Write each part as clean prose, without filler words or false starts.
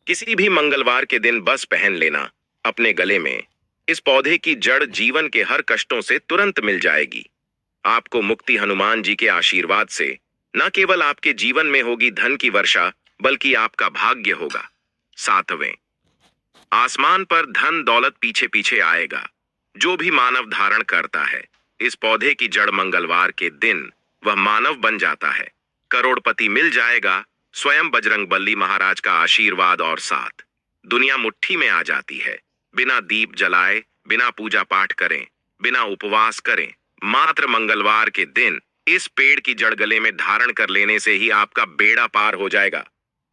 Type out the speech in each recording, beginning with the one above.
किसी भी मंगलवार के दिन बस पहन लेना अपने गले में। इस पौधे की जड़ जीवन के हर कष्टों से तुरंत मिल जाएगी। आपको मुक्ति हनुमान जी के आशीर्वाद से। न केवल आपके जीवन में होगी धन की वर्षा, बल्कि आपका भाग्य होगा। सातवें, आसमान पर धन दौलत पीछे पीछे आएगा। जो भी मानव धारण करता है इस पौधे की जड़ मंगलवार के दिन, वह मानव बन जाता है। करोड़पति मिल जाएगा। स्वयं बजरंगबली महाराज का आशीर्वाद और साथ दुनिया मुट्ठी में आ जाती है। बिना दीप जलाए, बिना पूजा पाठ करें, बिना उपवास करें, मात्र मंगलवार के दिन इस पेड़ की जड़ गले में धारण कर लेने से ही आपका बेड़ा पार हो जाएगा।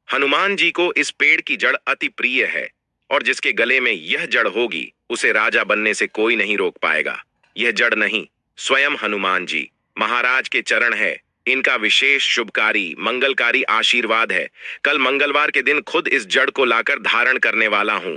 हनुमान जी को इस पेड़ की जड़ अति प्रिय है और जिसके गले में यह जड़ होगी उसे राजा बनने से कोई नहीं रोक पाएगा। यह जड़ नहीं, स्वयं हनुमान जी महाराज के चरण है। इनका विशेष शुभकारी मंगलकारी आशीर्वाद है। कल मंगलवार के दिन खुद इस जड़ को लाकर धारण करने वाला हूं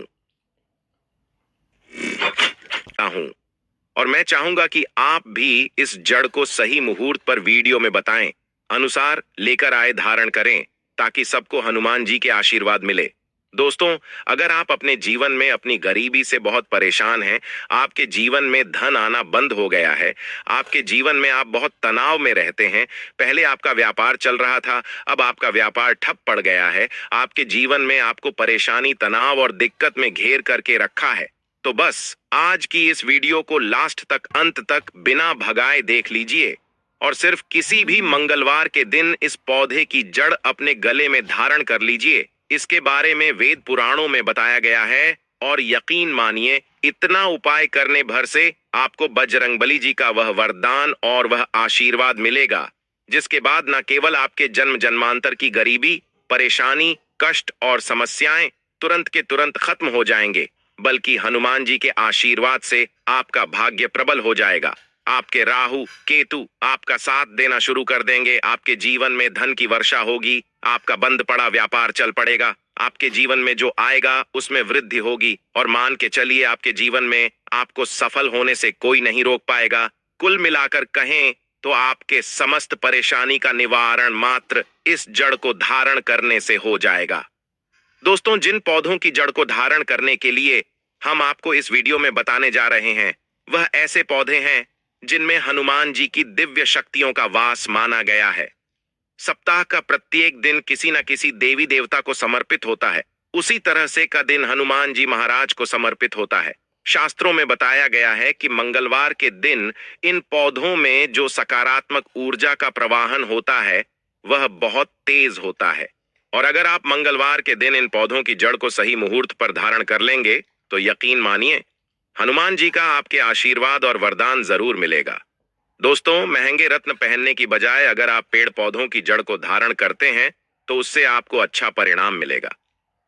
और मैं चाहूंगा कि आप भी इस जड़ को सही मुहूर्त पर वीडियो में बताएं अनुसार लेकर आए, धारण करें, ताकि सबको हनुमान जी के आशीर्वाद मिले। दोस्तों, अगर आप अपने जीवन में अपनी गरीबी से बहुत परेशान हैं, आपके जीवन में धन आना बंद हो गया है, आपके जीवन में आप बहुत तनाव में रहते हैं, पहले आपका व्यापार चल रहा था, अब आपका व्यापार ठप पड़ गया है, आपके जीवन में आपको परेशानी, तनाव और दिक्कत में घेर करके रखा है, तो बस आज की इस वीडियो को लास्ट तक, अंत तक बिना भगाए देख लीजिए और सिर्फ किसी भी मंगलवार के दिन इस पौधे की जड़ अपने गले में धारण कर लीजिए। इसके बारे में वेद पुराणों में बताया गया है और यकीन मानिए, इतना उपाय करने भर से आपको बजरंगबली जी का वह वरदान और वह आशीर्वाद मिलेगा, जिसके बाद न केवल आपके जन्म जन्मांतर की गरीबी, परेशानी, कष्ट और समस्याएं तुरंत के तुरंत खत्म हो जाएंगे, बल्कि हनुमान जी के आशीर्वाद से आपका भाग्य प्रबल हो जाएगा। आपके राहु केतु आपका साथ देना शुरू कर देंगे। आपके जीवन में धन की वर्षा होगी। आपका बंद पड़ा व्यापार चल पड़ेगा। आपके जीवन में जो आएगा उसमें वृद्धि होगी और मान के चलिए, आपके जीवन में आपको सफल होने से कोई नहीं रोक पाएगा। कुल मिलाकर कहें तो आपके समस्त परेशानी का निवारण मात्र इस जड़ को धारण करने से हो जाएगा। दोस्तों, जिन पौधों की जड़ को धारण करने के लिए हम आपको इस वीडियो में बताने जा रहे हैं, वह ऐसे पौधे हैं जिनमें हनुमान जी की दिव्य शक्तियों का वास माना गया है। सप्ताह का प्रत्येक दिन किसी न किसी देवी देवता को समर्पित होता है। उसी तरह से का दिन हनुमान जी महाराज को समर्पित होता है। शास्त्रों में बताया गया है कि मंगलवार के दिन इन पौधों में जो सकारात्मक ऊर्जा का प्रवाहन होता है वह बहुत तेज होता है और अगर आप मंगलवार के दिन इन पौधों की जड़ को सही मुहूर्त पर धारण कर लेंगे तो यकीन मानिए, हनुमान जी का आपके आशीर्वाद और वरदान जरूर मिलेगा। दोस्तों, महंगे रत्न पहनने की बजाय अगर आप पेड़ पौधों की जड़ को धारण करते हैं तो उससे आपको अच्छा परिणाम मिलेगा,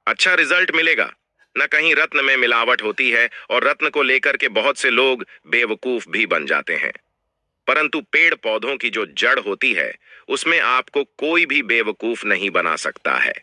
अच्छा रिजल्ट मिलेगा। न कहीं रत्न में मिलावट होती है और रत्न को लेकर के बहुत से लोग बेवकूफ भी बन जाते हैं, परंतु पेड़ पौधों की जो जड़ होती है उसमें आपको कोई भी बेवकूफ नहीं बना सकता है।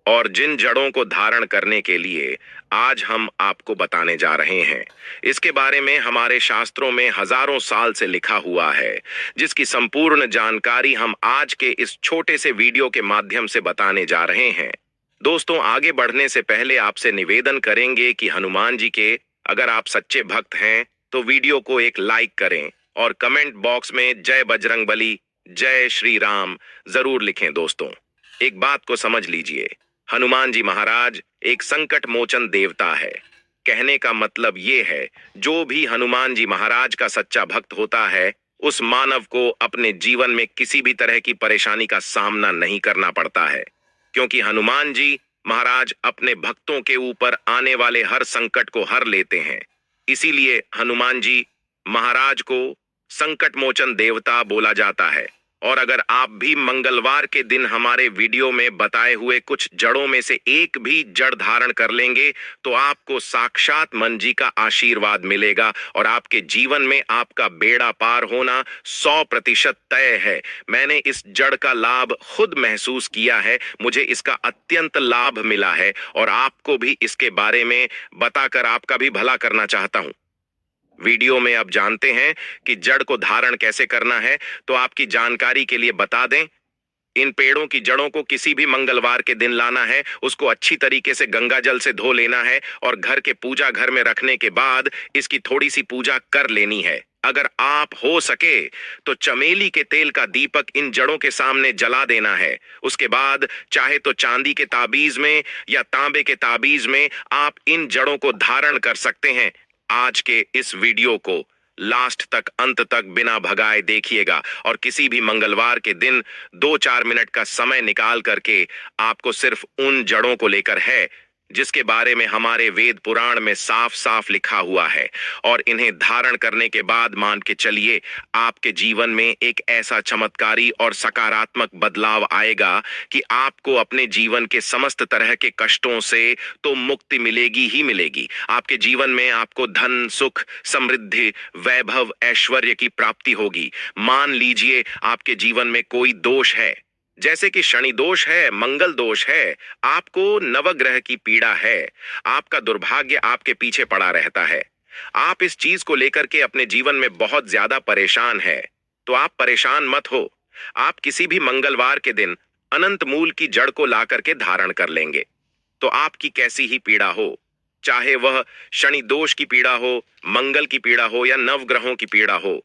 और जिन जड़ों को धारण करने के लिए आज हम आपको बताने जा रहे हैं, इसके बारे में हमारे शास्त्रों में हजारों साल से लिखा हुआ है, जिसकी संपूर्ण जानकारी हम आज के इस छोटे से वीडियो के माध्यम से बताने जा रहे हैं। दोस्तों, आगे बढ़ने से पहले आपसे निवेदन करेंगे कि हनुमान जी के अगर आप सच्चे भक्त हैं तो वीडियो को एक लाइक करें और कमेंट बॉक्स में जय बजरंगबली, जय श्री राम जरूर लिखें। दोस्तों, एक बात को समझ लीजिए, हनुमान जी महाराज एक संकट मोचन देवता है। कहने का मतलब ये है, जो भी हनुमान जी महाराज का सच्चा भक्त होता है उस मानव को अपने जीवन में किसी भी तरह की परेशानी का सामना नहीं करना पड़ता है, क्योंकि हनुमान जी महाराज अपने भक्तों के ऊपर आने वाले हर संकट को हर लेते हैं। इसीलिए हनुमान जी महाराज को संकट मोचन देवता बोला जाता है। और अगर आप भी मंगलवार के दिन हमारे वीडियो में बताए हुए कुछ जड़ों में से एक भी जड़ धारण कर लेंगे तो आपको साक्षात मन जी का आशीर्वाद मिलेगा और आपके जीवन में आपका बेड़ा पार होना 100% तय है। मैंने इस जड़ का लाभ खुद महसूस किया है, मुझे इसका अत्यंत लाभ मिला है और आपको भी इसके बारे में बताकर आपका भी भला करना चाहता हूं। वीडियो में अब जानते हैं कि जड़ को धारण कैसे करना है, तो आपकी जानकारी के लिए बता दें इन पेड़ों की जड़ों को किसी भी मंगलवार के दिन लाना है, उसको अच्छी तरीके से गंगा जल से धो लेना है और घर के पूजा घर में रखने के बाद इसकी थोड़ी सी पूजा कर लेनी है। अगर आप हो सके तो चमेली के तेल का दीपक इन जड़ों के सामने जला देना है। उसके बाद चाहे तो चांदी के ताबीज में या तांबे के ताबीज में आप इन जड़ों को धारण कर सकते हैं। आज के इस वीडियो को लास्ट तक, अंत तक बिना भगाए देखिएगा और किसी भी मंगलवार के दिन 2-4 मिनट का समय निकाल करके आपको सिर्फ उन जड़ों को लेकर है जिसके बारे में हमारे वेद पुराण में साफ साफ लिखा हुआ है, और इन्हें धारण करने के बाद मान के चलिए आपके जीवन में एक ऐसा चमत्कारी और सकारात्मक बदलाव आएगा कि आपको अपने जीवन के समस्त तरह के कष्टों से तो मुक्ति मिलेगी ही मिलेगी। आपके जीवन में आपको धन, सुख, समृद्धि, वैभव, ऐश्वर्य की प्राप्ति होगी। मान लीजिए आपके जीवन में कोई दोष है, जैसे कि शनि दोष है, मंगल दोष है, आपको नवग्रह की पीड़ा है, आपका दुर्भाग्य आपके पीछे पड़ा रहता है, आप इस चीज को लेकर के अपने जीवन में बहुत ज्यादा परेशान है, तो आप परेशान मत हो। आप किसी भी मंगलवार के दिन अनंत मूल की जड़ को ला करके धारण कर लेंगे तो आपकी कैसी ही पीड़ा हो, चाहे वह शनि दोष की पीड़ा हो, मंगल की पीड़ा हो या नवग्रहों की पीड़ा हो,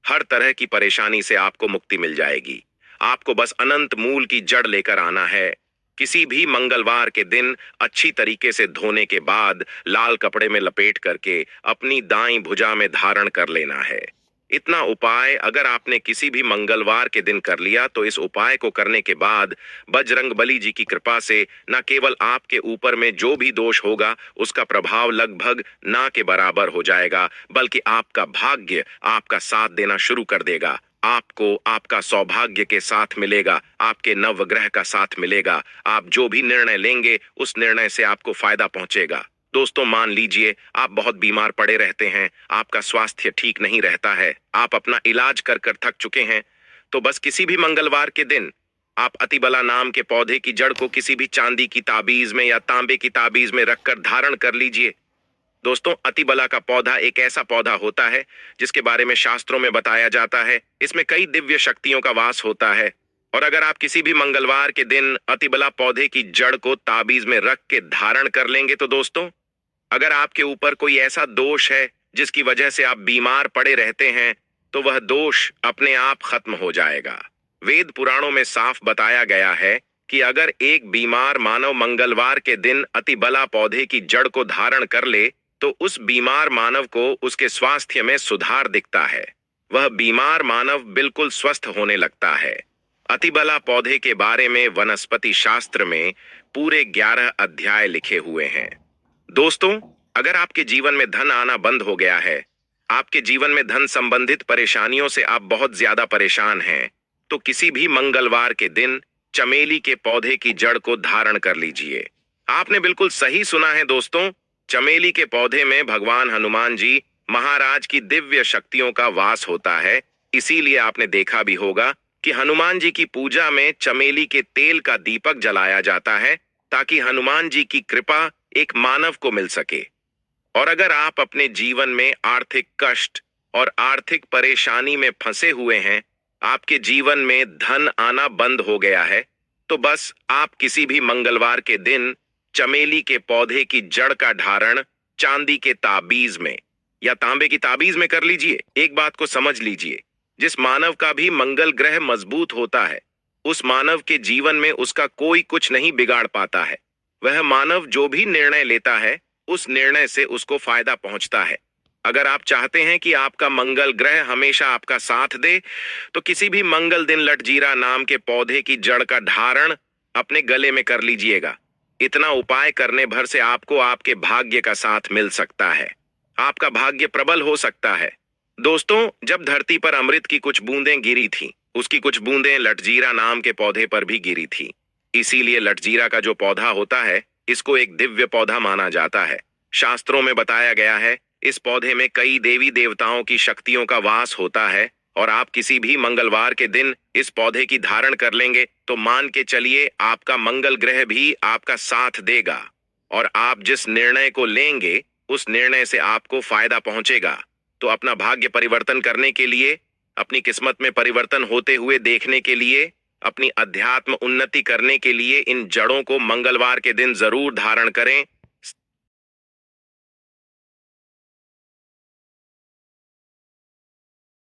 हर तरह की परेशानी से आपको मुक्ति मिल जाएगी। आपको बस अनंत मूल की जड़ लेकर आना है। किसी भी मंगलवार के दिन अच्छी तरीके से धोने के बाद लाल कपड़े में लपेट करके अपनी दाईं भुजा में धारण कर लेना है। इतना उपाय अगर आपने किसी भी मंगलवार के दिन कर लिया तो इस उपाय को करने के बाद बजरंगबली जी की कृपा से न केवल आपके ऊपर में जो भी दोष होगा उसका प्रभाव लगभग ना के बराबर हो जाएगा, बल्कि आपका भाग्य आपका साथ देना शुरू कर देगा। आपको आपका सौभाग्य के साथ मिलेगा, आपके नवग्रह का साथ मिलेगा। आप जो भी निर्णय लेंगे उस निर्णय से आपको फायदा पहुंचेगा। दोस्तों, मान लीजिए आप बहुत बीमार पड़े रहते हैं, आपका स्वास्थ्य ठीक नहीं रहता है, आप अपना इलाज कर कर थक चुके हैं, तो बस किसी भी मंगलवार के दिन आप अतिबला नाम के पौधे की जड़ को किसी भी चांदी की ताबीज में या तांबे की ताबीज में रखकर धारण कर लीजिए। दोस्तों, अतिबला का पौधा एक ऐसा पौधा होता है जिसके बारे में शास्त्रों में बताया जाता है, इसमें कई दिव्य शक्तियों का वास होता है। और अगर आप किसी भी मंगलवार के दिन अतिबला पौधे की जड़ को ताबीज में रख के धारण कर लेंगे तो दोस्तों, अगर आपके ऊपर कोई ऐसा दोष है जिसकी वजह से आप बीमार पड़े रहते हैं तो वह दोष अपने आप खत्म हो जाएगा। वेद पुराणों में साफ बताया गया है कि अगर एक बीमार मानव मंगलवार के दिन अतिबला पौधे की जड़ को धारण कर ले तो उस बीमार मानव को उसके स्वास्थ्य में सुधार दिखता है, वह बीमार मानव बिल्कुल स्वस्थ होने लगता है। अतिबला पौधे के बारे में वनस्पति शास्त्र में पूरे 11 अध्याय लिखे हुए हैं। दोस्तों, अगर आपके जीवन में धन आना बंद हो गया है, आपके जीवन में धन संबंधित परेशानियों से आप बहुत ज्यादा परेशान हैं, तो किसी भी मंगलवार के दिन चमेली के पौधे की जड़ को धारण कर लीजिए। आपने बिल्कुल सही सुना है दोस्तों, चमेली के पौधे में भगवान हनुमान जी महाराज की दिव्य शक्तियों का वास होता है। इसीलिए आपने देखा भी होगा कि हनुमान जी की पूजा में चमेली के तेल का दीपक जलाया जाता है ताकि हनुमान जी की कृपा एक मानव को मिल सके। और अगर आप अपने जीवन में आर्थिक कष्ट और आर्थिक परेशानी में फंसे हुए हैं, आपके जीवन में धन आना बंद हो गया है, तो बस आप किसी भी मंगलवार के दिन चमेली के पौधे की जड़ का धारण चांदी के ताबीज में या तांबे की ताबीज में कर लीजिए। एक बात को समझ लीजिए, जिस मानव का भी मंगल ग्रह मजबूत होता है उस मानव के जीवन में उसका कोई कुछ नहीं बिगाड़ पाता है। वह मानव जो भी निर्णय लेता है उस निर्णय से उसको फायदा पहुंचता है। अगर आप चाहते हैं कि आपका मंगल ग्रह हमेशा आपका साथ दे तो किसी भी मंगल दिन लटजीरा नाम के पौधे की जड़ का धारण अपने गले में कर लीजिएगा। इतना उपाय करने भर से आपको आपके भाग्य का साथ मिल सकता है, आपका भाग्य प्रबल हो सकता है। दोस्तों, जब धरती पर अमृत की कुछ बूंदें गिरी थीं, उसकी कुछ बूंदें लटजीरा नाम के पौधे पर भी गिरी थी। इसीलिए लटजीरा का जो पौधा होता है इसको एक दिव्य पौधा माना जाता है। शास्त्रों में बताया गया है इस पौधे में कई देवी देवताओं की शक्तियों का वास होता है, और आप किसी भी मंगलवार के दिन इस पौधे की धारण कर लेंगे तो मान के चलिए आपका मंगल ग्रह भी आपका साथ देगा, और आप जिस निर्णय को लेंगे उस निर्णय से आपको फायदा पहुंचेगा। तो अपना भाग्य परिवर्तन करने के लिए, अपनी किस्मत में परिवर्तन होते हुए देखने के लिए अपनी अध्यात्म उन्नति करने के लिए इन जड़ों को मंगलवार के दिन जरूर धारण करें